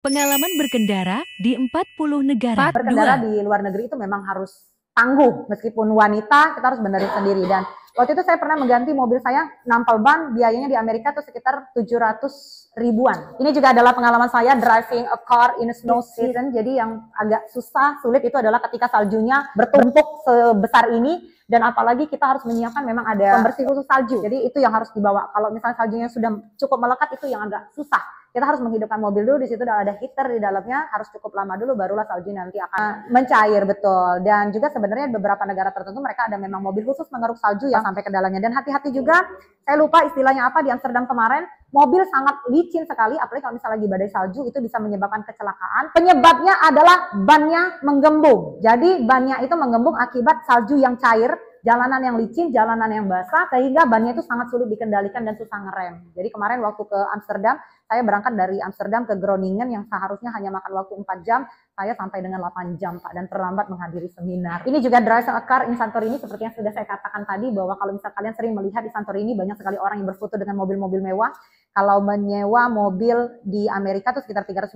Pengalaman berkendara di 40 negara. Berkendara di luar negeri itu memang harus tangguh, meskipun wanita kita harus benerin sendiri. Dan waktu itu saya pernah mengganti mobil saya, nampal ban, biayanya di Amerika tuh sekitar 700 ribuan. Ini juga adalah pengalaman saya driving a car in a snow season. Jadi yang agak susah, sulit itu adalah ketika saljunya bertumpuk sebesar ini. Dan apalagi kita harus menyiapkan memang ada pembersih khusus salju. Jadi itu yang harus dibawa. Kalau misalnya saljunya sudah cukup melekat, itu yang agak susah. Kita harus menghidupkan mobil dulu, di situ ada heater di dalamnya, harus cukup lama dulu, barulah salju nanti akan mencair, betul. Dan juga sebenarnya beberapa negara tertentu mereka ada memang mobil khusus mengeruk salju yang sampai ke dalamnya. Dan hati-hati juga, saya lupa istilahnya apa di Amsterdam kemarin, mobil sangat licin sekali, apalagi kalau misalnya lagi badai salju, itu bisa menyebabkan kecelakaan. Penyebabnya adalah bannya menggembung. Jadi bannya itu menggembung akibat salju yang cair, jalanan yang licin, jalanan yang basah, sehingga bannya itu sangat sulit dikendalikan dan susah ngerem. Jadi kemarin waktu ke Amsterdam, saya berangkat dari Amsterdam ke Groningen yang seharusnya hanya makan waktu 4 jam, saya sampai dengan 8 jam, Pak, dan terlambat menghadiri seminar. Ini juga driving a car in Santorini, seperti yang sudah saya katakan tadi, bahwa kalau misalnya kalian sering melihat di Santorini, banyak sekali orang yang berfoto dengan mobil-mobil mewah. Kalau menyewa mobil di Amerika itu sekitar $350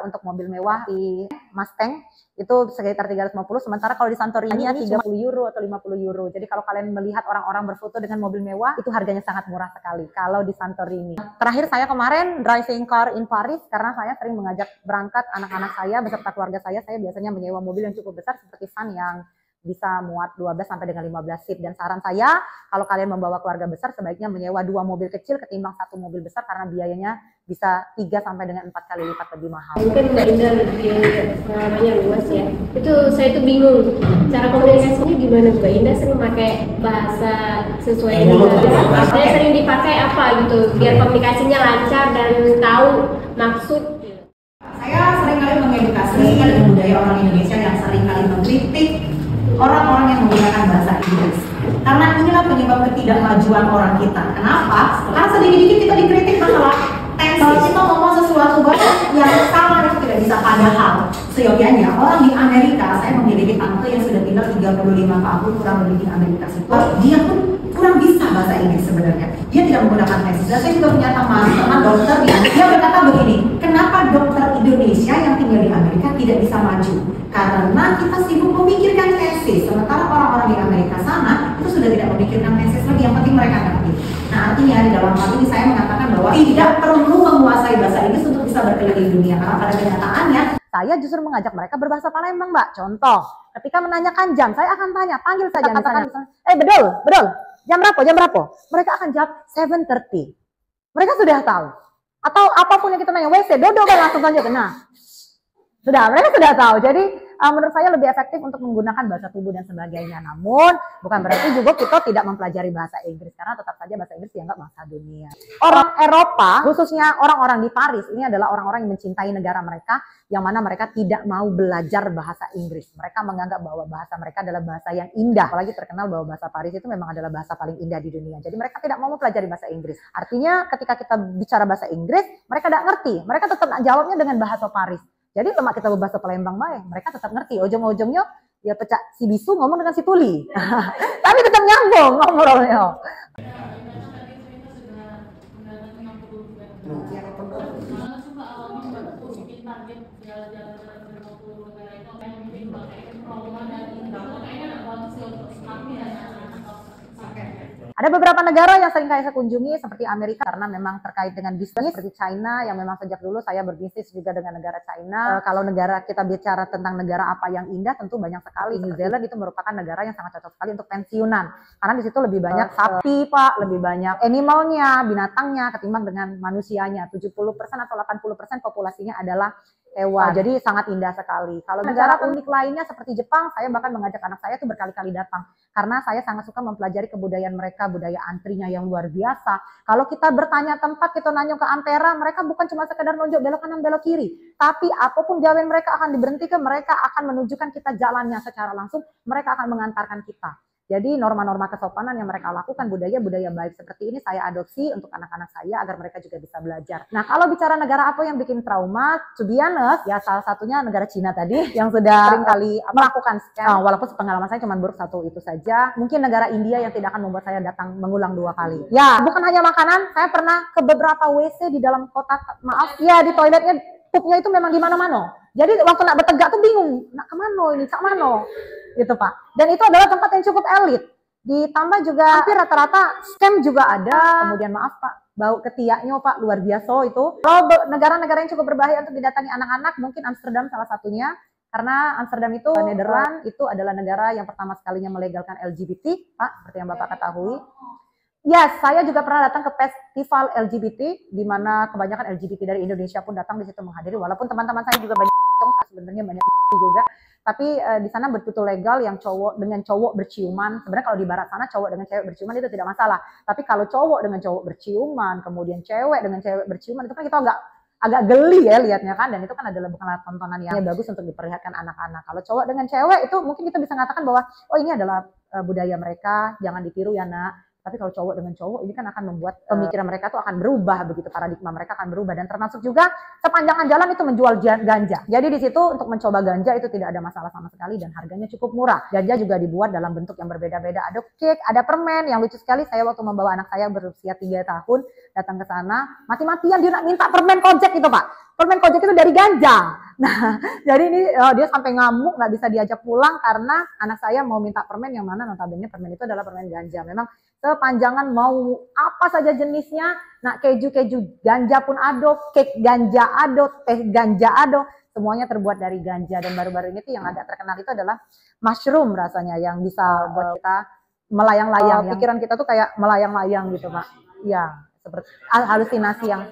untuk mobil mewah di Mustang, itu sekitar 350, sementara kalau di Santorini 30 euro atau 50 euro. Jadi kalau kalian melihat orang-orang berfoto dengan mobil mewah, itu harganya sangat murah sekali kalau di Santorini. Terakhir saya kemarin driving car in Paris, karena saya sering mengajak berangkat anak-anak saya beserta keluarga saya biasanya menyewa mobil yang cukup besar seperti van yang bisa muat 12 sampai dengan 15 seat. Dan saran saya, kalau kalian membawa keluarga besar, sebaiknya menyewa 2 mobil kecil ketimbang 1 mobil besar, karena biayanya bisa 3 sampai dengan 4 kali lipat lebih mahal. Mungkin Mbak Indah lebih pengalamannya luas ya. Itu saya tuh bingung, cara komunikasinya gimana Mbak Indah sering pakai bahasa sesuai dengan saya sering dipakai apa gitu, biar komunikasinya lancar dan tahu maksud. Saya sering kali mengedukasi budaya orang Indonesia yang sering kali mengkritik orang-orang yang menggunakan bahasa Inggris. Karena inilah penyebab ketidakmajuan orang kita. Kenapa? Karena sedikit-sedikit kita dikritik masalah tensi. Kalau kita ngomong sesuatu yang salah itu tidak bisa. Padahal seyogianya orang di Amerika, saya memiliki tante yang sudah tinggal 35 tahun kurang lebih di Amerika Serikat. Dia pun kurang bisa bahasa Inggris sebenarnya. Dia tidak menggunakan tensi. Dan saya juga punya teman dokter yang dia berkata begini, kenapa dokter Indonesia yang tinggal di Amerika tidak bisa maju? Karena kita sibuk memikirkan tesis, sementara orang-orang di Amerika sana itu sudah tidak memikirkan tesis lagi, yang penting mereka ngerti. Nah, artinya di dalam hal ini saya mengatakan bahwa tidak perlu menguasai bahasa Inggris untuk bisa berkeliling dunia, karena pada kenyataannya saya justru mengajak mereka berbahasa Palembang, Mbak. Contoh, ketika menanyakan jam, saya akan tanya, panggil saja misalnya, bedol, jam berapa? Mereka akan jawab 7:30. Mereka sudah tahu. Atau apapun yang kita nanya, WC, dodol kan langsung saja. Nah, mereka sudah tahu. Jadi menurut saya lebih efektif untuk menggunakan bahasa tubuh dan sebagainya. Namun bukan berarti juga kita tidak mempelajari bahasa Inggris, karena tetap saja bahasa Inggris dianggap bahasa dunia. Orang Eropa, khususnya orang-orang di Paris, ini adalah orang-orang yang mencintai negara mereka, yang mana mereka tidak mau belajar bahasa Inggris. Mereka menganggap bahwa bahasa mereka adalah bahasa yang indah. Apalagi terkenal bahwa bahasa Paris itu memang adalah bahasa paling indah di dunia. Jadi mereka tidak mau mempelajari bahasa Inggris. Artinya ketika kita bicara bahasa Inggris, mereka tidak ngerti. Mereka tetap jawabnya dengan bahasa Paris. Jadi lemak kita berbahasa Palembang baik, mereka tetap ngerti. Ujung-ujungnya ya pecah si bisu ngomong dengan si tuli. Tapi tetap nyambung ngobrolnya. Ada beberapa negara yang sering saya kunjungi seperti Amerika, karena memang terkait dengan bisnis, seperti China yang memang sejak dulu saya berbisnis juga dengan negara China. Kalau negara kita bicara tentang negara apa yang indah, tentu banyak sekali. New Zealand itu merupakan negara yang sangat cocok sekali untuk pensiunan, karena di situ lebih banyak sapi, Pak, lebih banyak animalnya, binatangnya ketimbang dengan manusianya. 70% atau 80% populasinya adalah hewan. Jadi sangat indah sekali. Kalau negara unik lainnya seperti Jepang, saya bahkan mengajak anak saya tuh berkali-kali datang, karena saya sangat suka mempelajari kebudayaan mereka, budaya antrinya yang luar biasa. Kalau kita bertanya tempat, kita nanya ke Ampera, mereka bukan cuma sekedar nunjuk belok kanan belok kiri, tapi apapun jalan mereka akan diberhentikan, mereka akan menunjukkan kita jalannya secara langsung, mereka akan mengantarkan kita. Jadi norma-norma kesopanan yang mereka lakukan, budaya-budaya baik seperti ini saya adopsi untuk anak-anak saya agar mereka juga bisa belajar. Nah, kalau bicara negara apa yang bikin trauma, to be honest, ya salah satunya negara Cina tadi yang sudah seringkali melakukan scam. Walaupun pengalaman saya cuma buruk satu itu saja. Mungkin negara India yang tidak akan membuat saya datang mengulang 2 kali. Ya, bukan hanya makanan, saya pernah ke beberapa WC di dalam kotak, maaf, ya di toiletnya pupnya itu memang di mana-mana. Jadi waktu nak bertegak tuh bingung, nak kemana ini, cak mano, gitu Pak. Dan itu adalah tempat yang cukup elit. Ditambah juga hampir rata-rata scam juga ada. Kemudian maaf Pak, bau ketiaknya Pak luar biasa itu. Kalau negara-negara yang cukup berbahaya untuk didatangi anak-anak, mungkin Amsterdam salah satunya. Karena Amsterdam itu, Nederland itu adalah negara yang pertama sekalinya melegalkan LGBT, Pak, seperti yang Bapak ketahui. Yes, saya juga pernah datang ke festival LGBT, di mana kebanyakan LGBT dari Indonesia pun datang di situ menghadiri. Walaupun teman-teman saya juga banyak, sebenarnya banyak juga. Tapi di sana betul-betul legal yang cowok dengan cowok berciuman. Sebenarnya kalau di barat sana cowok dengan cewek berciuman itu tidak masalah. Tapi kalau cowok dengan cowok berciuman, kemudian cewek dengan cewek berciuman, itu kan kita agak geli ya lihatnya kan, dan itu kan adalah bukanlah tontonan yang bagus untuk diperlihatkan anak-anak. Kalau cowok dengan cewek itu mungkin kita bisa mengatakan bahwa oh ini adalah budaya mereka, jangan ditiru ya nak. Tapi kalau cowok dengan cowok ini kan akan membuat pemikiran mereka tuh akan berubah begitu, paradigma mereka akan berubah, dan termasuk juga sepanjang jalan itu menjual ganja. Jadi di situ untuk mencoba ganja itu tidak ada masalah sama sekali dan harganya cukup murah. Ganja juga dibuat dalam bentuk yang berbeda-beda. Ada cake, ada permen yang lucu sekali. Saya waktu membawa anak saya berusia 3 tahun datang ke sana, mati-matian dia nak minta permen kojek itu Pak. Permen kojek itu dari ganja. Nah, jadi ini dia sampai ngamuk, nggak bisa diajak pulang karena anak saya mau minta permen yang mana notabene permen itu adalah permen ganja. Memang sepanjangan mau apa saja jenisnya, nah keju ganja pun ada, cake ganja ada, teh ganja ada, semuanya terbuat dari ganja. Dan baru-baru ini tuh yang agak terkenal itu adalah mushroom rasanya yang bisa buat kita melayang-layang. Pikiran kita tuh kayak melayang-layang gitu Pak. Ya, seperti halusinasi yang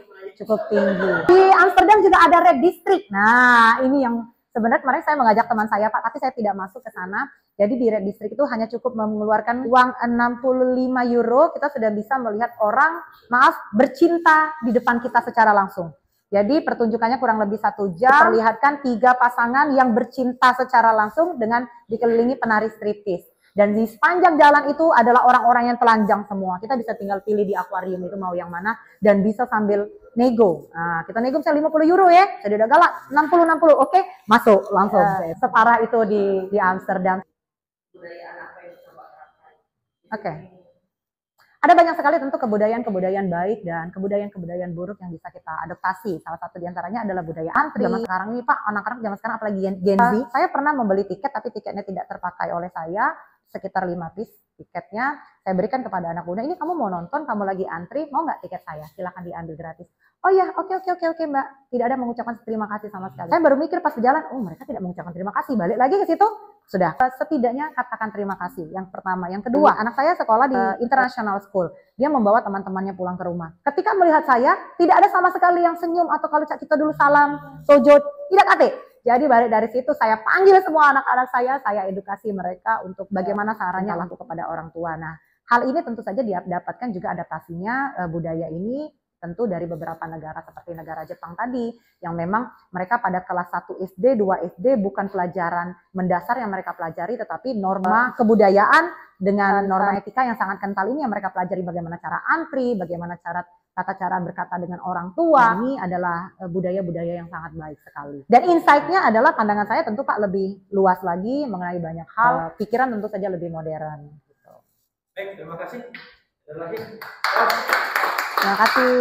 cukup tinggi. Di Amsterdam juga ada Red District. Nah, ini yang sebenarnya kemarin saya mengajak teman saya Pak, tapi saya tidak masuk ke sana. Jadi di Red District itu hanya cukup mengeluarkan uang 65 euro, kita sudah bisa melihat orang, maaf, bercinta di depan kita secara langsung. Jadi pertunjukannya kurang lebih 1 jam, perlihatkan 3 pasangan yang bercinta secara langsung dengan dikelilingi penari striptease. Dan di sepanjang jalan itu adalah orang-orang yang telanjang semua. Kita bisa tinggal pilih di akuarium itu mau yang mana, dan bisa sambil nego. Nah, kita nego misalnya 50 euro ya, saya udah galak, 60, oke, masuk langsung. Separah itu di Amsterdam. Oke. Ada banyak sekali tentu kebudayaan-kebudayaan baik dan kebudayaan-kebudayaan buruk yang bisa kita adaptasi. Salah satu diantaranya adalah budaya antri. Zaman sekarang ini Pak, anak-anak zaman sekarang apalagi Gen Z. Saya pernah membeli tiket tapi tiketnya tidak terpakai oleh saya. Sekitar 5 piece tiketnya saya berikan kepada anak muda. Ini kamu mau nonton, kamu lagi antri, mau nggak tiket saya? Silahkan diambil gratis. Oh ya, oke Mbak. Tidak ada mengucapkan terima kasih sama sekali. Saya baru mikir pas berjalan, oh mereka tidak mengucapkan terima kasih. Balik lagi ke situ, sudah. Setidaknya katakan terima kasih. Yang pertama. Yang kedua, anak saya sekolah di international school. Dia membawa teman-temannya pulang ke rumah. Ketika melihat saya, tidak ada sama sekali yang senyum atau kalau kita dulu salam, sojod, tidak kate. Jadi balik dari situ saya panggil semua anak-anak saya edukasi mereka untuk bagaimana caranya laku kepada orang tua. Nah, hal ini tentu saja didapatkan juga adaptasinya budaya ini tentu dari beberapa negara seperti negara Jepang tadi yang memang mereka pada kelas 1 SD, 2 SD bukan pelajaran mendasar yang mereka pelajari tetapi norma kebudayaan dengan norma etika yang sangat kental ini yang mereka pelajari, bagaimana cara antri, bagaimana tata cara berkata dengan orang tua. Ini adalah budaya-budaya yang sangat baik sekali. Dan insight-nya adalah pandangan saya tentu Pak lebih luas lagi mengenai banyak hal, pikiran tentu saja lebih modern. Gitu. Baik, terima kasih. Ada lagi? Terima kasih.